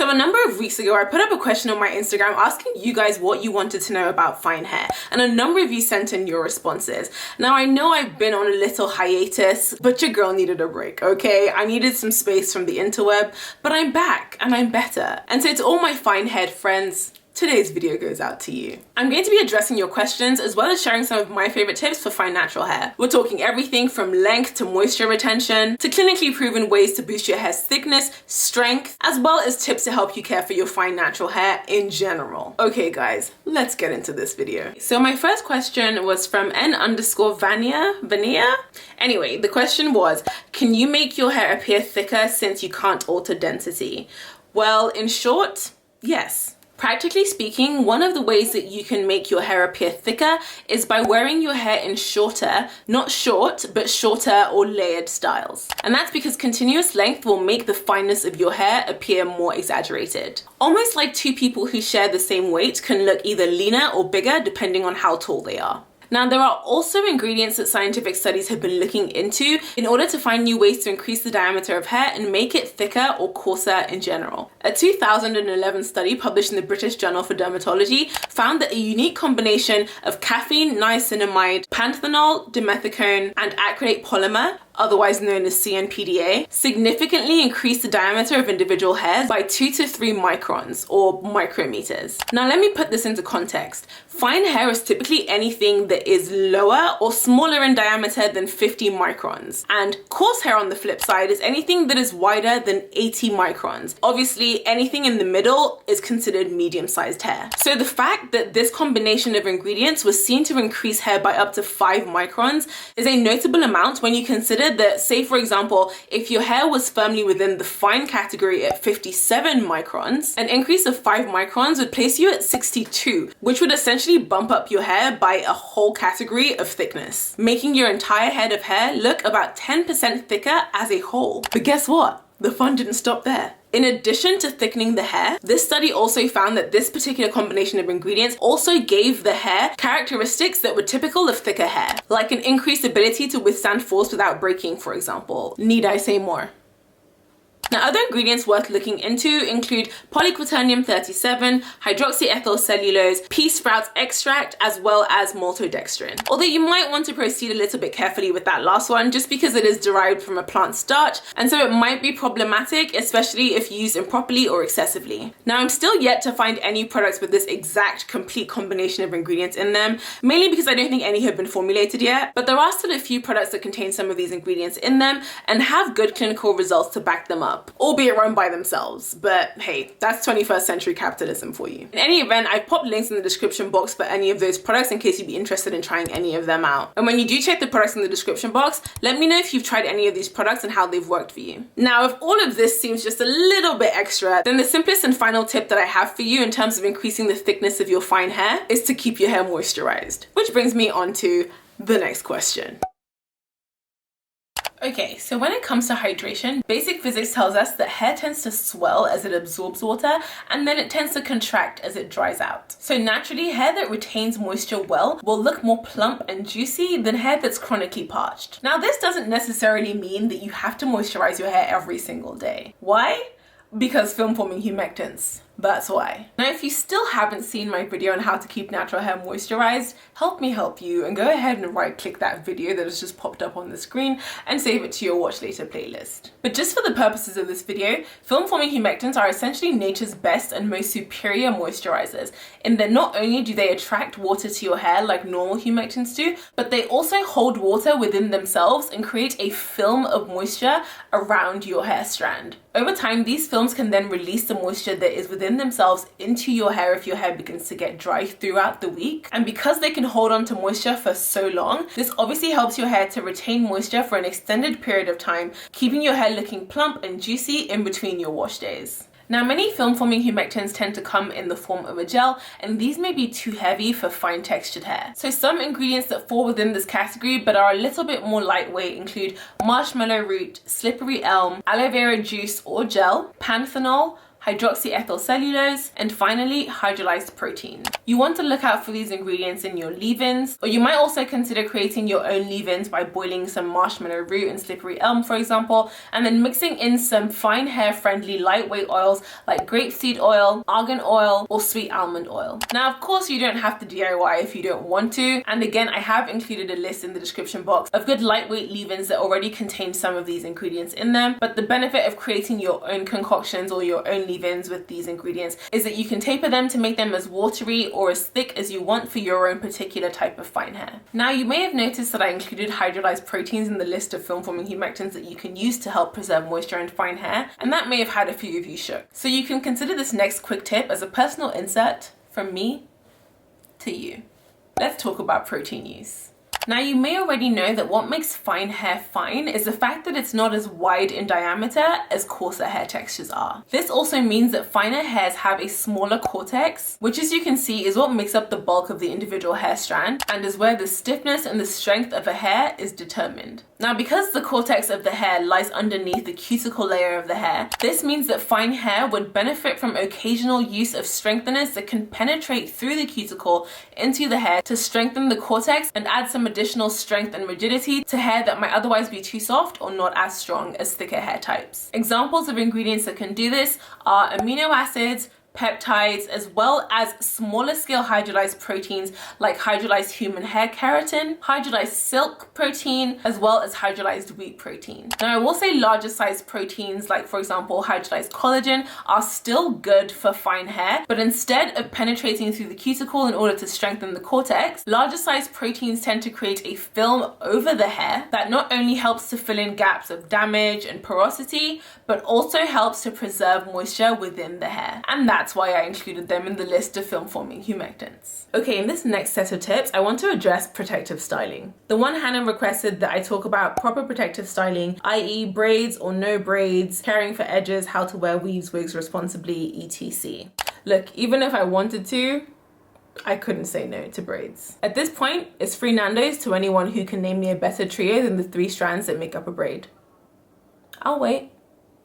So a number of weeks ago, I put up a question on my Instagram asking you guys what you wanted to know about fine hair, and a number of you sent in your responses. Now, I know I've been on a little hiatus, but your girl needed a break, okay? I needed some space from the interweb, but I'm back and I'm better. And so to all my fine-haired friends, today's video goes out to you. I'm going to be addressing your questions as well as sharing some of my favorite tips for fine natural hair. We're talking everything from length to moisture retention to clinically proven ways to boost your hair's thickness, strength, as well as tips to help you care for your fine natural hair in general. Okay guys, let's get into this video. So my first question was from N_Vania. Anyway, the question was, can you make your hair appear thicker since you can't alter density? Well, in short, yes. Practically speaking, one of the ways that you can make your hair appear thicker is by wearing your hair in shorter, not short, but shorter or layered styles. And that's because continuous length will make the fineness of your hair appear more exaggerated. Almost like two people who share the same weight can look either leaner or bigger depending on how tall they are. Now, there are also ingredients that scientific studies have been looking into in order to find new ways to increase the diameter of hair and make it thicker or coarser in general. A 2011 study published in the British Journal for Dermatology found that a unique combination of caffeine, niacinamide, panthenol, dimethicone, and acrylate polymer, otherwise known as CNPDA, significantly increased the diameter of individual hairs by 2 to 3 microns or micrometers. Now let me put this into context. Fine hair is typically anything that is lower or smaller in diameter than 50 microns. And coarse hair on the flip side is anything that is wider than 80 microns. Obviously, anything in the middle is considered medium-sized hair. So the fact that this combination of ingredients was seen to increase hair by up to 5 microns is a notable amount when you consider that, say for example, if your hair was firmly within the fine category at 57 microns, an increase of 5 microns would place you at 62, which would essentially bump up your hair by a whole category of thickness, making your entire head of hair look about 10% thicker as a whole. But guess what? The fun didn't stop there. In addition to thickening the hair, this study also found that this particular combination of ingredients also gave the hair characteristics that were typical of thicker hair, like an increased ability to withstand force without breaking, for example. Need I say more? Now, other ingredients worth looking into include polyquaternium 37, hydroxyethyl cellulose, pea sprouts extract, as well as maltodextrin. Although you might want to proceed a little bit carefully with that last one just because it is derived from a plant starch, and so it might be problematic, especially if used improperly or excessively. Now, I'm still yet to find any products with this exact complete combination of ingredients in them, mainly because I don't think any have been formulated yet, but there are still a few products that contain some of these ingredients in them and have good clinical results to back them up, albeit run by themselves. But hey, that's 21st century capitalism for you. In any event, I've popped links in the description box for any of those products in case you'd be interested in trying any of them out. And when you do check the products in the description box, let me know if you've tried any of these products and how they've worked for you. Now, if all of this seems just a little bit extra, then the simplest and final tip that I have for you in terms of increasing the thickness of your fine hair is to keep your hair moisturized. Which brings me on to the next question. Okay, so when it comes to hydration, basic physics tells us that hair tends to swell as it absorbs water, and then it tends to contract as it dries out. So naturally, hair that retains moisture well will look more plump and juicy than hair that's chronically parched. Now, this doesn't necessarily mean that you have to moisturize your hair every single day. Why? Because film-forming humectants. That's why. Now, if you still haven't seen my video on how to keep natural hair moisturized, help me help you, and go ahead and right-click that video that has just popped up on the screen and save it to your watch later playlist. But just for the purposes of this video, film-forming humectants are essentially nature's best and most superior moisturizers, in that not only do they attract water to your hair like normal humectants do, but they also hold water within themselves and create a film of moisture around your hair strand. Over time, these films can then release the moisture that is within themselves into your hair if your hair begins to get dry throughout the week. And because they can hold on to moisture for so long, this obviously helps your hair to retain moisture for an extended period of time, keeping your hair looking plump and juicy in between your wash days. Now, many film-forming humectants tend to come in the form of a gel, and these may be too heavy for fine textured hair. So some ingredients that fall within this category but are a little bit more lightweight include marshmallow root, slippery elm, aloe vera juice or gel, panthenol, hydroxyethyl cellulose, and finally hydrolyzed protein. You want to look out for these ingredients in your leave-ins, or you might also consider creating your own leave-ins by boiling some marshmallow root and slippery elm, for example, and then mixing in some fine hair friendly lightweight oils like grapeseed oil, argan oil, or sweet almond oil. Now of course you don't have to DIY if you don't want to, and again I have included a list in the description box of good lightweight leave-ins that already contain some of these ingredients in them, but the benefit of creating your own concoctions or your own leave-ins with these ingredients is that you can taper them to make them as watery or as thick as you want for your own particular type of fine hair. Now you may have noticed that I included hydrolyzed proteins in the list of film forming humectants that you can use to help preserve moisture in fine hair, and that may have had a few of you shook. So you can consider this next quick tip as a personal insert from me to you. Let's talk about protein use. Now you may already know that what makes fine hair fine is the fact that it's not as wide in diameter as coarser hair textures are. This also means that finer hairs have a smaller cortex, which as you can see is what makes up the bulk of the individual hair strand and is where the stiffness and the strength of a hair is determined. Now because the cortex of the hair lies underneath the cuticle layer of the hair, this means that fine hair would benefit from occasional use of strengtheners that can penetrate through the cuticle into the hair to strengthen the cortex and add some additional strength and rigidity to hair that might otherwise be too soft or not as strong as thicker hair types. Examples of ingredients that can do this are amino acids, peptides, as well as smaller scale hydrolyzed proteins like hydrolyzed human hair keratin, hydrolyzed silk protein, as well as hydrolyzed wheat protein. Now I will say larger sized proteins like for example hydrolyzed collagen are still good for fine hair, but instead of penetrating through the cuticle in order to strengthen the cortex, larger sized proteins tend to create a film over the hair that not only helps to fill in gaps of damage and porosity, but also helps to preserve moisture within the hair. And that's why I included them in the list of film forming humectants. Okay, in this next set of tips, I want to address protective styling. The one Hannah requested that I talk about proper protective styling, i.e. braids or no braids, caring for edges, how to wear weaves, wigs responsibly, etc. Look, even if I wanted to, I couldn't say no to braids. At this point, it's free Nando's to anyone who can name me a better trio than the 3 strands that make up a braid. I'll wait.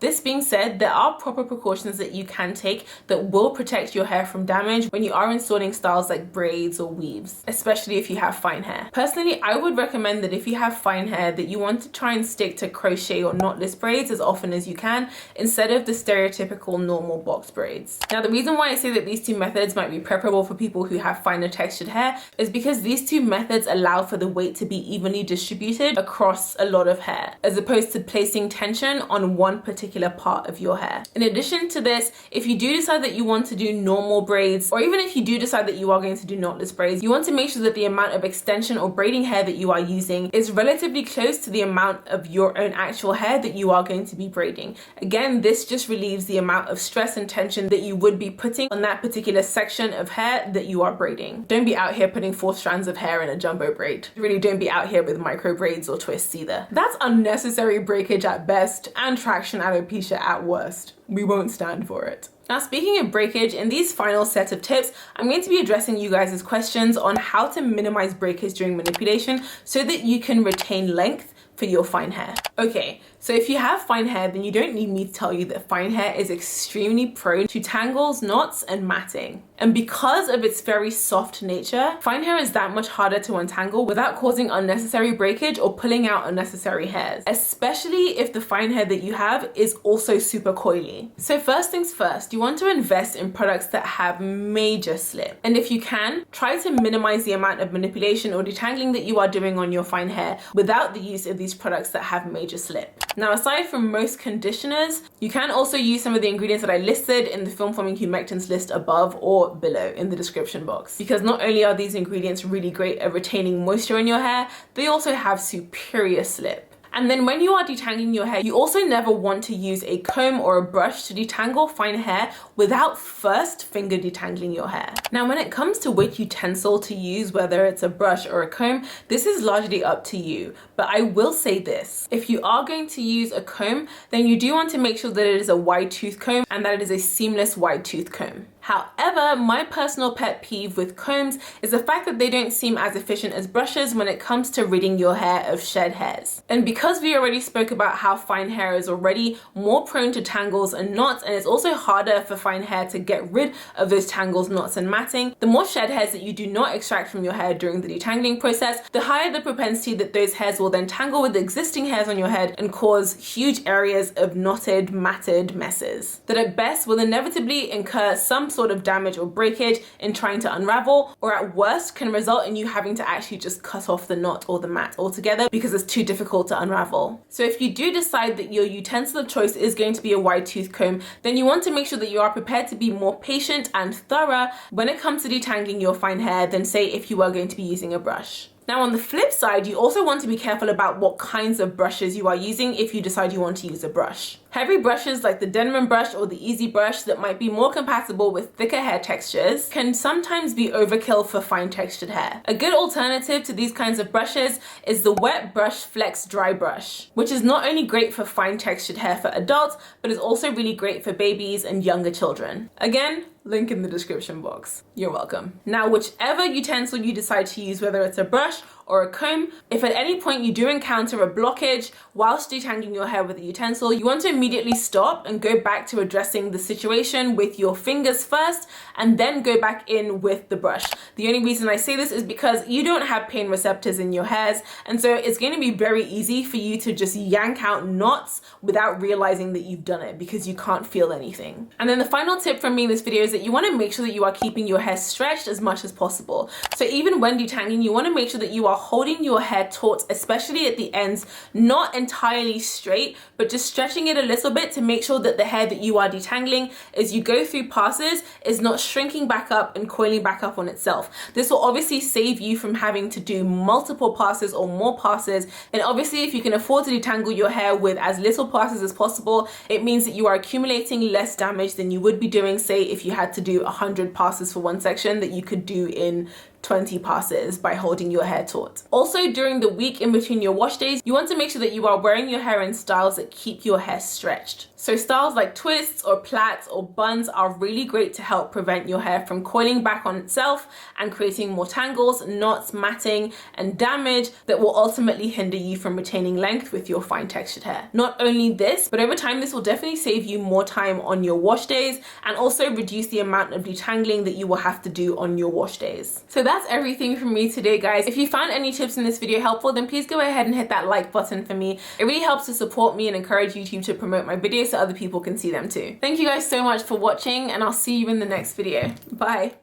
This being said, there are proper precautions that you can take that will protect your hair from damage when you are installing styles like braids or weaves, especially if you have fine hair. Personally, I would recommend that if you have fine hair that you want to try and stick to crochet or knotless braids as often as you can instead of the stereotypical normal box braids. Now, the reason why I say that these 2 methods might be preferable for people who have finer textured hair is because these 2 methods allow for the weight to be evenly distributed across a lot of hair, as opposed to placing tension on one particular part of your hair. In addition to this, if you do decide that you want to do normal braids, or even if you do decide that you are going to do knotless braids, you want to make sure that the amount of extension or braiding hair that you are using is relatively close to the amount of your own actual hair that you are going to be braiding. Again, this just relieves the amount of stress and tension that you would be putting on that particular section of hair that you are braiding. Don't be out here putting 4 strands of hair in a jumbo braid. Really don't be out here with micro braids or twists either. That's unnecessary breakage at best and traction alopecia at worst. We won't stand for it. Now, speaking of breakage, in these final set of tips, I'm going to be addressing you guys' questions on how to minimize breakage during manipulation so that you can retain length for your fine hair. Okay, so if you have fine hair, then you don't need me to tell you that fine hair is extremely prone to tangles, knots, and matting. And because of its very soft nature, fine hair is that much harder to untangle without causing unnecessary breakage or pulling out unnecessary hairs, especially if the fine hair that you have is also super coily. So first things first, you want to invest in products that have major slip. And if you can, try to minimize the amount of manipulation or detangling that you are doing on your fine hair without the use of these products that have major slip. Now, aside from most conditioners, you can also use some of the ingredients that I listed in the film forming humectants list above or below in the description box, because not only are these ingredients really great at retaining moisture in your hair, they also have superior slip. And then when you are detangling your hair, you also never want to use a comb or a brush to detangle fine hair without first finger detangling your hair. Now, when it comes to which utensil to use, whether it's a brush or a comb, this is largely up to you. But I will say this, if you are going to use a comb, then you do want to make sure that it is a wide tooth comb and that it is a seamless wide tooth comb. However, my personal pet peeve with combs is the fact that they don't seem as efficient as brushes when it comes to ridding your hair of shed hairs. And because we already spoke about how fine hair is already more prone to tangles and knots, and it's also harder for fine hair to get rid of those tangles, knots, and matting, the more shed hairs that you do not extract from your hair during the detangling process, the higher the propensity that those hairs will then tangle with the existing hairs on your head and cause huge areas of knotted, matted messes that at best will inevitably incur some sort of damage or breakage in trying to unravel, or at worst can result in you having to actually just cut off the knot or the mat altogether because it's too difficult to unravel. So if you do decide that your utensil of choice is going to be a wide tooth comb, then you want to make sure that you are prepared to be more patient and thorough when it comes to detangling your fine hair than say if you are going to be using a brush. Now on the flip side, you also want to be careful about what kinds of brushes you are using if you decide you want to use a brush. Heavy brushes like the Denman brush or the Easy brush that might be more compatible with thicker hair textures can sometimes be overkill for fine textured hair. A good alternative to these kinds of brushes is the Wet Brush Flex Dry Brush, which is not only great for fine textured hair for adults, but is also really great for babies and younger children. Again, link in the description box. You're welcome. Now, whichever utensil you decide to use, whether it's a brush or a comb, if at any point you do encounter a blockage whilst detangling your hair with a utensil, you want to immediately stop and go back to addressing the situation with your fingers first and then go back in with the brush. The only reason I say this is because you don't have pain receptors in your hairs, and so it's going to be very easy for you to just yank out knots without realizing that you've done it because you can't feel anything. And then the final tip from me in this video is that you want to make sure that you are keeping your hair stretched as much as possible. So even when detangling, you want to make sure that you are holding your hair taut, especially at the ends, not entirely straight, but just stretching it a little bit to make sure that the hair that you are detangling as you go through passes is not shrinking back up and coiling back up on itself. This will obviously save you from having to do multiple passes or more passes, and obviously if you can afford to detangle your hair with as little passes as possible, it means that you are accumulating less damage than you would be doing, say, if you had to do 100 passes for one section that you could do in 20 passes by holding your hair taut. Also, during the week in between your wash days, you want to make sure that you are wearing your hair in styles that keep your hair stretched. So styles like twists or plaits or buns are really great to help prevent your hair from coiling back on itself and creating more tangles, knots, matting, and damage that will ultimately hinder you from retaining length with your fine textured hair. Not only this, but over time this will definitely save you more time on your wash days and also reduce the amount of detangling that you will have to do on your wash days. So that's everything from me today, guys. If you found any tips in this video helpful, then please go ahead and hit that like button for me. It really helps to support me and encourage YouTube to promote my videos so other people can see them too. Thank you guys so much for watching, and I'll see you in the next video. Bye.